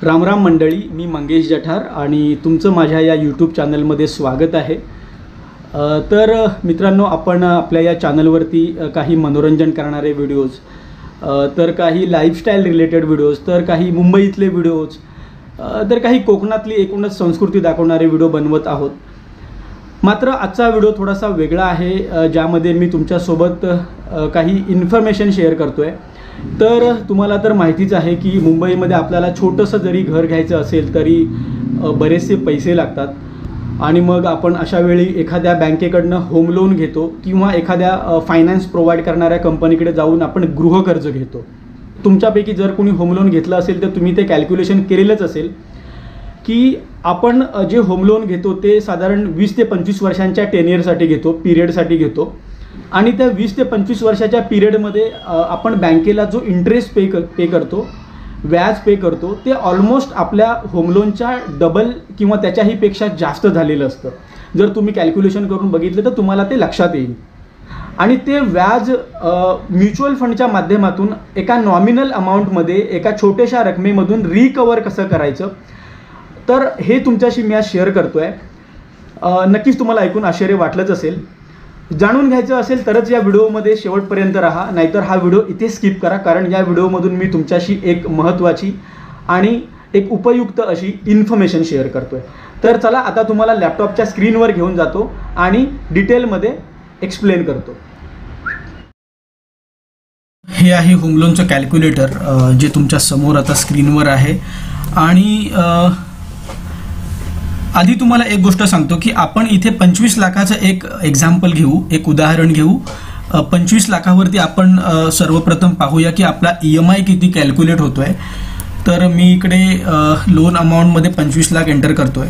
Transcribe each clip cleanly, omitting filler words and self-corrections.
रामराम मंडळी, मी मंगेश जठार आणि तुमचं माझ्या या यूट्यूब चॅनलमध्ये स्वागत आहे। तर मित्रांनो, आपण आपल्या या चॅनलवरती काही मनोरंजन करणारे व्हिडिओज, तर काही लाईफस्टाईल रिलेटेड व्हिडिओज, तर काही मुंबईतले व्हिडिओज, तर काही कोकणातली एकूणच संस्कृती दाखवणारे व्हिडिओ बनवत आहोत। मात्र आजचा व्हिडिओ थोडासा वेगळा आहे, ज्यामध्ये मी तुमच्यासोबत काही इन्फॉर्मेशन शेअर करतोय। तर तुम्हाला तर माहितीच आहे की मुंबईमध्ये आपल्याला छोटंसं जरी घर घ्यायचं असेल तरी बरेचसे पैसे लागतात आणि मग आपण अशा वेळी एखाद्या बँकेकडनं होम लोन घेतो किंवा एखाद्या फायनान्स प्रोव्हाइड करणाऱ्या कंपनीकडे जाऊन आपण गृहकर्ज घेतो। तुमच्यापैकी जर कोणी होम लोन घेतलं असेल तर तुम्ही ते कॅल्क्युलेशन केलेलंच असेल की आपण जे होम लोन घेतो ते साधारण 20 ते 25 वर्षांच्या टेनियरसाठी घेतो, पिरियडसाठी घेतो आणि त्या 20 ते 25 वर्षाच्या पिरियडमध्ये आपण बँकेला जो इंटरेस्ट पे करतो, व्याज पे करतो, ते ऑलमोस्ट आपल्या होम लोनच्या डबल किंवा त्याच्याही पेक्षा जास्त झालेलं असतं। जर तुम्ही कॅल्क्युलेशन करून बघितलं तर तुम्हाला ते लक्षात येईल। आणि ते व्याज म्युच्युअल फंडच्या माध्यमातून एका नॉमिनल अमाऊंटमध्ये एका छोट्याशा रकमेमधून रिकवर कसं करायचं, तर हे तुमच्याशी मी आज शेअर करतोय। नक्कीच तुम्हाला ऐकून आश्चर्य वाटलंच असेल। जाणून घ्यायचं असेल तरच या व्हिडिओमध्ये शेवटपर्यंत राहा, नाहीतर हा व्हिडिओ इथे स्किप करा, कारण या व्हिडिओमधून मी तुमच्याशी एक महत्त्वाची आणि एक उपयुक्त अशी इन्फॉर्मेशन शेअर करतोय। तर चला, आता तुम्हाला लॅपटॉपच्या स्क्रीनवर घेऊन जातो आणि डिटेलमध्ये एक्सप्लेन करतो। हे आहे होम लोनचं कॅल्क्युलेटर, जे तुमच्या समोर आता स्क्रीनवर आहे। आणि आधी तुम्हाला एक गोष्ट सांगतो की आपण इथे 25 लाखाचं एक एक्झाम्पल घेऊ, एक उदाहरण घेऊ। 25 लाखावरती आपण सर्वप्रथम पाहूया की आपला EMI किती कॅल्क्युलेट होतोय। तर मी इकडे लोन अमाऊंटमध्ये 25 लाख एंटर करतोय,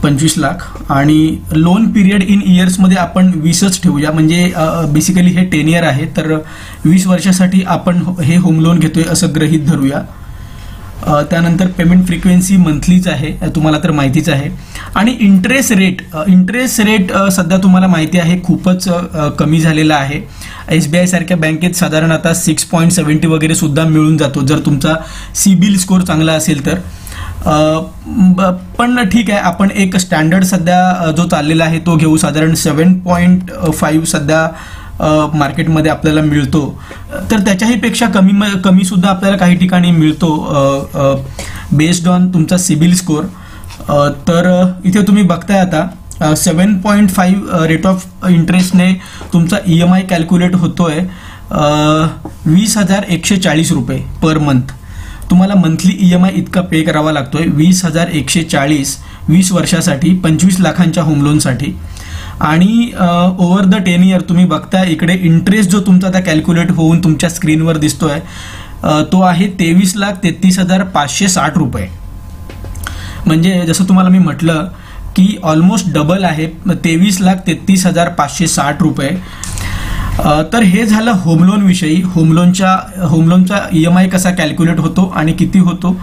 25 लाख, आणि लोन पिरियड इन इयर्समध्ये आपण 20च ठेवूया, म्हणजे बेसिकली हे 10 इयर आहे, तर 20 वर्षासाठी आपण हे होम लोन घेतोय असं गृहीत धरूया। त्यानंतर पेमेंट फ्रिक्वेन्सी मंथलीच आहे, तुम्हाला तर माहितीच आहे। आणि इंटरेस्ट रेट सध्या तुम्हाला माहिती आहे खूपच कमी झालेला आहे। SBI सारख्या बँकेत साधारण आता 6.70 वगैरे सुद्धा मिळून जातो जर तुमचा सिबिल स्कोर चांगला असेल तर। पण ठीक आहे, आपण एक स्टँडर्ड सध्या जो चाललेला आहे तो घेऊ, साधारण 7.5 सध्या मार्केटमध्ये आपल्याला मिळतो। तर त्याच्याही पेक्षा कमी सुद्धा आपल्याला काही ठिकाणी मिळतो बेस्ड ऑन तुमचा सिबिल स्कोर। तर इथे तुम्ही बघताय आता 7.5 रेट ऑफ इंटरेस्टने तुमचा EMI कॅल्क्युलेट होतोय 20,140 रुपये पर मंथ। तुम्हाला मंथली EMI इतका पे करावा लागतोय 20,140 20 वर्षासाठी 25 लाखांच्या होम लोनसाठी। आणि ओव्हर द 10 इयर तुम्ही बघता इकडे इंटरेस्ट जो तुमचा आता कॅल्क्युलेट होऊन तुमच्या स्क्रीनवर दिसतोय तो आहे 23,33,560 रुपये। म्हणजे जसं तुम्हाला मी म्हटलं की ऑलमोस्ट डबल आहे, 23,33,560 रुपये। तर हे झालं होम लोन विषयी। होम लोनचा EMI कसा कॅल्क्युलेट होतो आणि किती होतो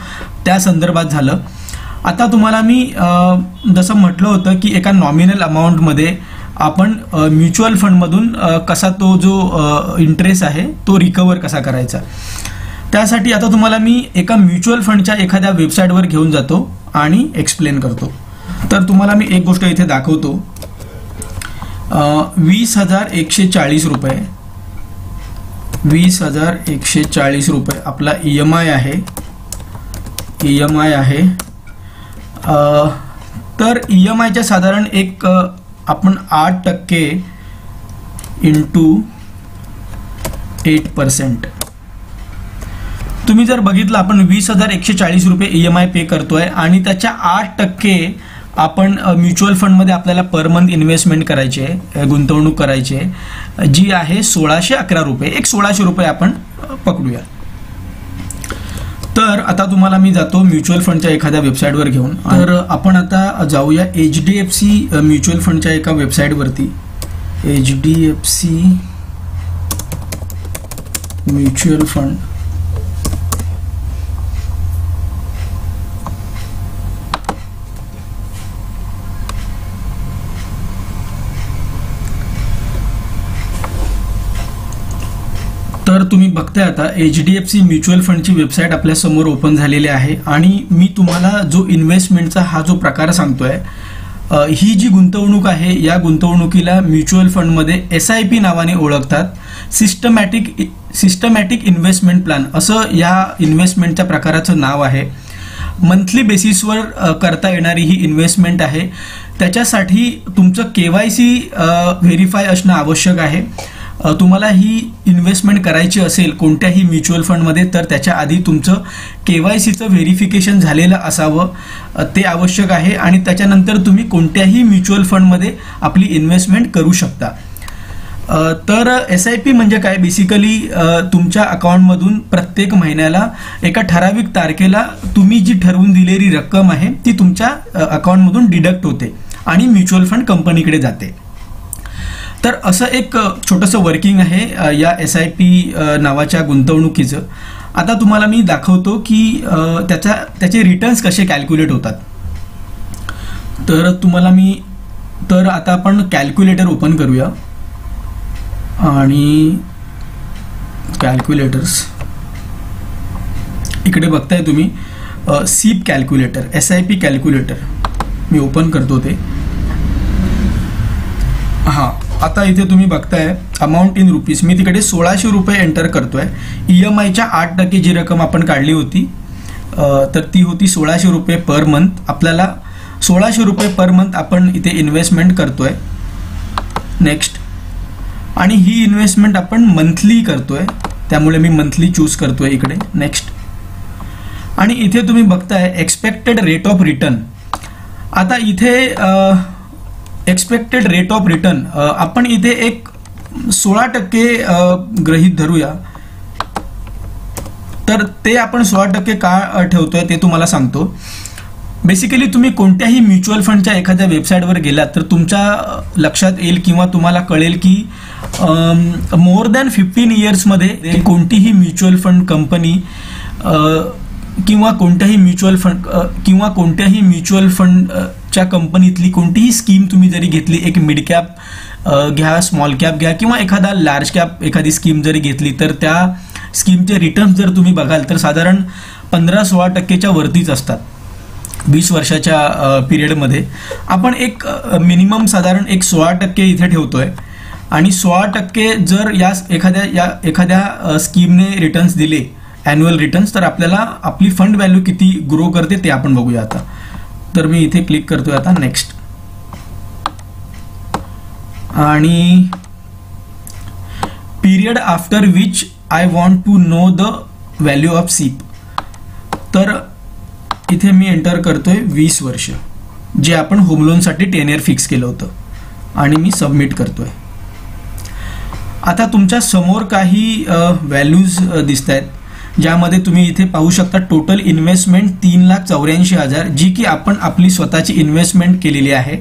त्या संदर्भात झालं। आता तुम्हाला मी जसं म्हटलं होतं की एका नॉमिनल अमाऊंटमध्ये आपण म्युच्युअल फंडमधून कसा तो जो इंटरेस्ट आहे तो रिकवर कसा करायचा, त्यासाठी आता तुम्हाला मी एका म्युच्युअल फंडच्या एखाद्या वेबसाईटवर घेऊन जातो आणि एक्सप्लेन करतो। तर तुम्हाला मी एक गोष्ट इथे दाखवतो, 20,140 रुपये, 20,140 रुपये आपला EMI आहे। तर EMIच्या साधारण एक आपण 8% इंटू 8%, तुम्ही जर बघितलं आपण 20,140 रुपये EMI पे करतोय आणि त्याच्या 8% आपण म्युच्युअल फंडमध्ये आपल्याला पर मंथ इन्व्हेस्टमेंट करायची आहे, गुंतवणूक करायची आहे, जी आहे 1,611 रुपये। एक 1,600 रुपये आपण पकडूया। तर आता तुम्हाला मी जातो म्युच्युअल फंडच्या एखाद्या वेबसाईटवर घेऊन। तर आपण आता जाऊया HDFC म्युच्युअल फंडच्या एका वेबसाईटवरती, HDFC म्युच्युअल फंड। तर तर तुम्ही बघताय आता HDFC म्युच्युअल फंडची वेबसाईट आपल्यासमोर ओपन झालेली आहे आणि मी तुम्हाला जो इन्व्हेस्टमेंटचा हा जो प्रकार सांगतोय, ही जी गुंतवणूक आहे या गुंतवणुकीला म्युच्युअल फंडमध्ये SIP नावाने ओळखतात. सिस्टमॅटिक इन्व्हेस्टमेंट प्लॅन असं या इन्व्हेस्टमेंटच्या प्रकाराचं नाव आहे. मंथली बेसिसवर करता येणारी ही इन्व्हेस्टमेंट आहे. त्याच्यासाठी तुमचं KYC व्हेरीफाय असणं आवश्यक आहे. तुम्हाला ही इन्व्हेस्टमेंट करायची असेल कोणत्याही म्युच्युअल फंडमध्ये तर त्याच्या आधी तुमचं KYCचं व्हेरिफिकेशन झालेलं असावं, ते आवश्यक आहे. आणि त्याच्यानंतर तुम्ही कोणत्याही म्युच्युअल फंडमध्ये आपली इन्व्हेस्टमेंट करू शकता. तर SIP म्हणजे काय, बेसिकली तुमच्या अकाउंटमधून प्रत्येक महिन्याला एका ठराविक तारखेला तुम्ही जी ठरवून दिलेली रक्कम आहे ती तुमच्या अकाउंटमधून डिडक्ट होते आणि म्युच्युअल फंड कंपनीकडे जाते. तर असं एक छोटंसं वर्किंग आहे या SIP नावाच्या गुंतवणुकीचं. आता तुम्हाला मी दाखवतो की त्याचे रिटर्न्स कसे कॅल्क्युलेट होतात. तर आता आपण कॅल्क्युलेटर ओपन करूया आणि कॅल्क्युलेटर्स इकडे बघताय तुम्ही, SIP कॅल्क्युलेटर, SIP कॅल्क्युलेटर मी ओपन करतो ते. हां, आता इथे तुम्ही बघताय अमाऊंट इन रुपीज, मी तिकडे 1600 रुपये एंटर करतोय. EMIच्या 8% जी रक्कम आपण काढली होती तर ती होती 1600 रुपये पर मंथ. आपल्याला 1600 रुपये पर मंथ आपण इथे इन्व्हेस्टमेंट करतोय. नेक्स्ट, आणि ही इन्व्हेस्टमेंट आपण मंथली करतोय त्यामुळे मी मंथली चूज करतोय इकडे. नेक्स्ट, आणि इथे तुम्ही बघताय एक्सपेक्टेड रेट ऑफ रिटर्न. आता इथे एक्सपेक्टेड रेट ऑफ रिटर्न आपण इथे एक 16% गृहीत धरूया. तर ते आपण 16% का ठेवतोय ते तुम्हाला सांगतो. बेसिकली तुम्ही कोणत्याही म्युच्युअल फंडच्या एखाद्या वेबसाईटवर गेलात तर तुमच्या लक्षात येईल किंवा तुम्हाला कळेल की मोर दॅन 15 इयर्समध्ये कोणतीही म्युच्युअल फंड कंपनी किंवा कोणत्याही म्युच्युअल फंडच्या कंपनीतली कोणतीही स्कीम तुम्ही जरी घेतली, एक मिड कॅप घ्या, स्मॉल कॅप घ्या किंवा एखादा लार्ज कॅप एखादी स्कीम जरी घेतली तर त्या स्कीमचे रिटर्न्स जर तुम्ही बघाल तर साधारण 15-16% वरतीच असतात 20 वर्षाच्या पिरियडमध्ये. आपण एक मिनिमम साधारण एक 16% इथे ठेवतोय आणि 16% जर या एखाद्या स्कीमने रिटर्न्स दिले ॲन्युअल रिटर्न्स तर आपल्याला आपली फंड व्हॅल्यू किती ग्रो करते ते आपण बघूया. आता तर मी इथे क्लिक करतोय आता नेक्स्ट, आणि period after which I want to know the value of SIP. तर इथे मी एंटर करतोय 20 वर्ष, जे आपण होम लोनसाठी 10 इयर फिक्स केलं होतं, आणि मी सबमिट करतोय. आता तुमच्या समोर काही व्हॅल्यूज दिसत आहेत ज्यामध्ये तुम्ही इथे पाहू शकता टोटल इन्व्हेस्टमेंट 3,84,000 जी की आपण आपली स्वतःची इन्व्हेस्टमेंट केलेली आहे.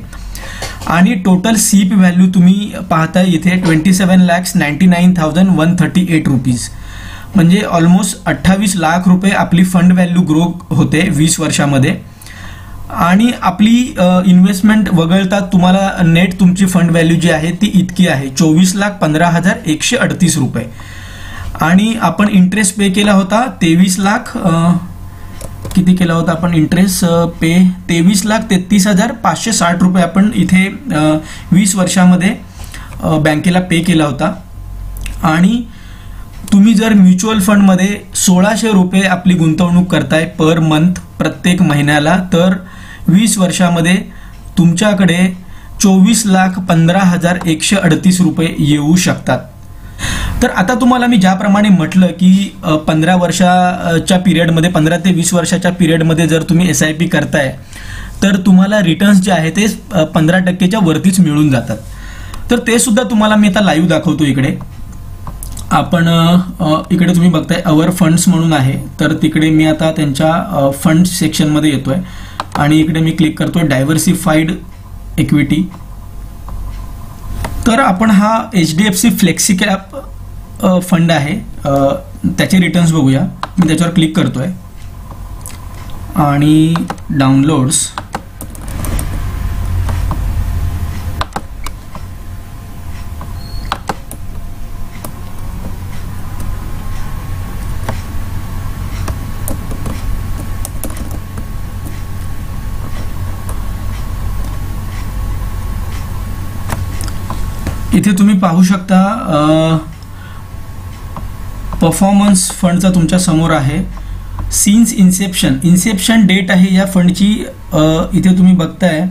आणि टोटल SIP व्हॅल्यू तुम्ही पाहताय इथे 27,99,138 रुपीज, म्हणजे ऑलमोस्ट 28 लाख रुपये आपली फंड व्हॅल्यू ग्रो होते 20 वर्षामध्ये. आणि आपली इन्व्हेस्टमेंट वगळता तुम्हाला नेट तुमची फंड व्हॅल्यू जी आहे ती इतकी आहे 24,15,138 रुपये. आणि आपण इंटरेस्ट पे केला होता 23 लाख, किती केला होता आपण इंटरेस्ट पे, 23,33,560 रुपये आपण इथे 20 वर्षामध्ये बँकेला पे केला होता. आणि तुम्ही जर म्युच्युअल फंडमध्ये 1600 रुपये आपली गुंतवणूक करताय पर मंथ प्रत्येक महिन्याला तर 20 वर्षामध्ये तुमच्याकडे 24,15,138 रुपये येऊ शकतात. तर आता तुम्हाला मी ज्याप्रमाणे म्हटलं की 15 वर्षाच्या पिरियडमध्ये 15 ते 20 वर्षाच्या पिरियडमध्ये जर तुम्ही SIP करताय तर तुम्हाला रिटर्न्स जे आहे ते 15%च्या वरतीच मिळून जातात. तर ते सुद्धा तुम्हाला मी आता लाईव्ह दाखवतो. इकडे आपण इकडे तुम्ही बघताय अवर फंड्स म्हणून आहे, तर तिकडे मी आता त्यांच्या फंड्स सेक्शनमध्ये येतोय आणि इकडे मी क्लिक करतोय डायव्हर्सिफाईड इक्विटी. तर आपण हा HDFC फ्लेक्सी कॅप फंड आहे, त्याचे रिटर्न्स बघूया. मी त्याच्यावर क्लिक करतोय आणि डाउनलोड्स, इथे तुम्ही पाहू शकता परफॉर्मन्स फंडचा तुमच्या समोर आहे. सिन्स इन्सेप्शन डेट आहे या फंडची. इथे तुम्ही बघताय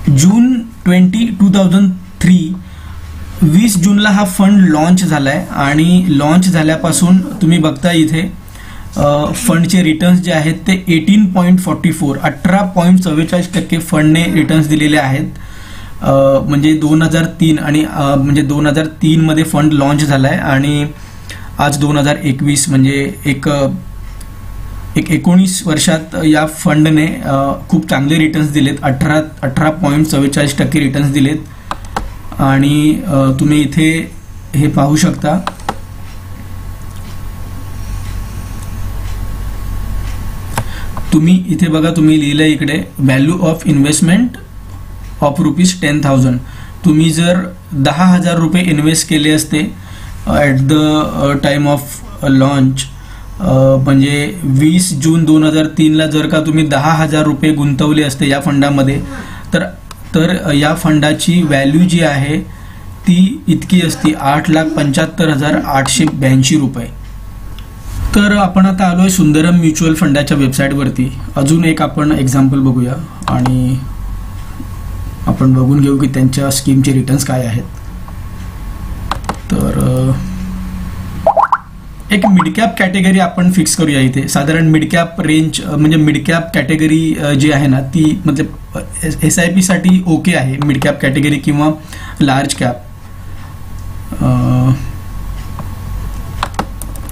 जून 2003. 20 जूनला हा फंड लॉन्च झालाय आणि लॉन्च झाल्यापासून तुम्ही बघता इथे फंडचे रिटर्न्स जे आहेत ते 18.44 18.44% फंडने रिटर्न्स दिलेले आहेत. म्हणजे 2003 आणि म्हणजे 2003 मध्ये फंड लॉन्च झालाय आणि आज 2021 म्हणजे एक 19 वर्षात या फंडने खूप चांगले रिटर्न्स दिलेत. 18.44% रिटर्न्स दिलेत. आणि तुम्ही इथे हे पाहू शकता तुम्ही इथे बघा, तुम्ही लिहिलं इकडे व्हॅल्यू ऑफ इन्व्हेस्टमेंट ऑफ ₹10,000. तुम्ही जर 10,000 रुपये इन्व्हेस्ट केले असते at the time of launch, म्हणजे 20 जून 2003ला जर का तुम्ही 10,000 रुपये गुंतवले असते या फंडामध्ये, तर या फंडाची व्हॅल्यू जी आहे ती इतकी असती 8,75,882 रुपये. तर आपण आता आलोय सुंदरम म्युच्युअल फंडाच्या वेबसाईटवरती. अजून एक आपण एक्झाम्पल बघूया आणि आपण बघून घेऊ की त्यांच्या स्कीमचे रिटर्न्स काय आहेत. तर एक मिड कॅप कॅटेगरी आपण फिक्स करूया इथे. साधारण मिड कॅप रेंज म्हणजे मिड कॅप कॅटेगरी जी आहे ना ती मतलब SIP साठी ओके आहे, मिड कॅप कॅटेगरी किंवा लार्ज कॅप.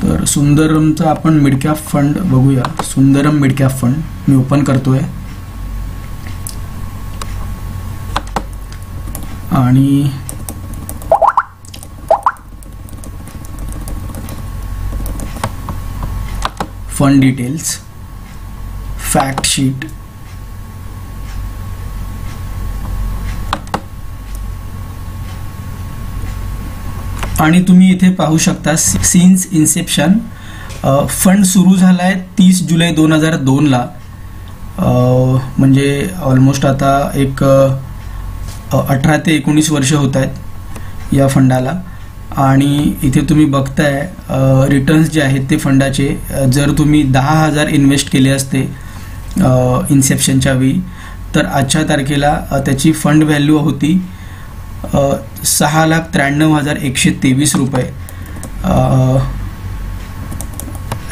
तर सुंदरमचा आपण मिड कॅप फंड बघूया. सुंदरम मिड कॅप फंड मी ओपन करतोय आणि फंड डिटेल्स, फॅक्ट शीट, आणि तुम्ही इथे पाहू शकता सिन्स इन्सेप्शन फंड सुरू झालाय 30 जुलै 2002ला. म्हणजे ऑलमोस्ट आता एक 18 ते 19 वर्ष होत आहेत या फंडाला. आणि इथे तुम्ही बघताय रिटर्न्स जे आहेत ते फंडाचे, जर तुम्ही 10,000 इन्व्हेस्ट केले असते इन्सेप्शनच्या वेळी, तर आजच्या तारखेला त्याची फंड व्हॅल्यू होती 6,93,123 रुपये.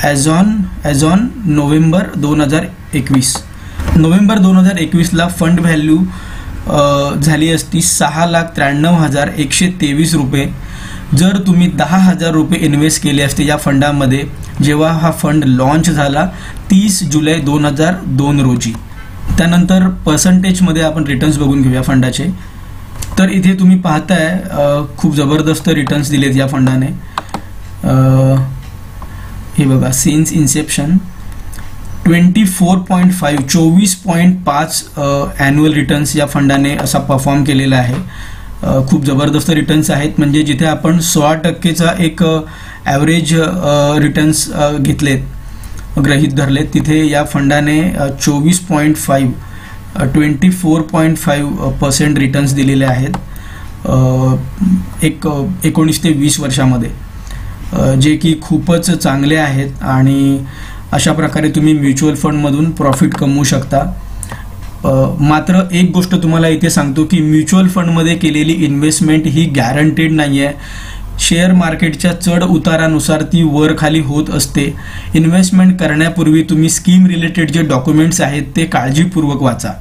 As on November 2021. नोव्हेंबर 2021ला फंड व्हॅल्यू झाली असती 6,93,123 रुपये. जर तुम्ही 10,000 रुपये इन्व्हेस्ट केले असते या फंडामध्ये जेव्हा हा फंड लॉन्च झाला 30 जुलै 2002 रोजी. त्यानंतर पर्सेंटेजमध्ये आपण रिटर्न्स बघून घेऊया फंडाचे. तर इथे तुम्ही पाहताय खूप जबरदस्त रिटर्न्स दिलेत या फंडाने. हे बघा, सिन्स इन्सेप्शन 24.5 24.5 ॲन्युअल रिटर्न्स या फंडाने असा परफॉर्म केलेला आहे. खूप जबरदस्त रिटर्न्स आहेत. म्हणजे जिथे आपण 16%चा एक ॲव्हरेज रिटर्न्स घेतलेत, गृहीत धरलेत, तिथे या फंडाने 24.5% रिटर्न्स दिलेले आहेत एक 19 ते 20 वर्षामध्ये, जे की खूपच चांगले आहेत. आणि अशा प्रकारे तुम्ही म्युच्युअल फंडमधून प्रॉफिट कमवू शकता. मात्र एक गोष्ट तुम्हाला इथे सांगतो की म्युच्युअल फंडमध्ये केलेली इन्व्हेस्टमेंट ही गॅरंटेड नाही आहे. शेअर मार्केटच्या चढ उतारानुसार ती वर खाली होत असते. इन्व्हेस्टमेंट करण्यापूर्वी तुम्ही स्कीम रिलेटेड जे डॉक्युमेंट्स आहेत ते काळजीपूर्वक वाचा.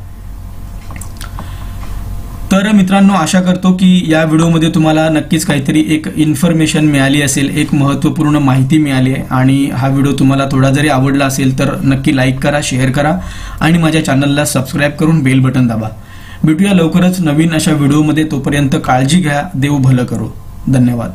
तर मित्रांनो, आशा करतो की या व्हिडिओमध्ये तुम्हाला नक्कीच काहीतरी एक इन्फॉर्मेशन मिळाली असेल, एक महत्त्वपूर्ण माहिती मिळाली आहे. आणि हा व्हिडिओ तुम्हाला थोडा जरी आवडला असेल तर नक्की लाईक करा, शेअर करा आणि माझ्या चॅनलला सबस्क्राईब करून बेल बटन दाबा. भेटूया लवकरच नवीन अशा व्हिडिओमध्ये. तोपर्यंत काळजी घ्या. देव भलं करो. धन्यवाद.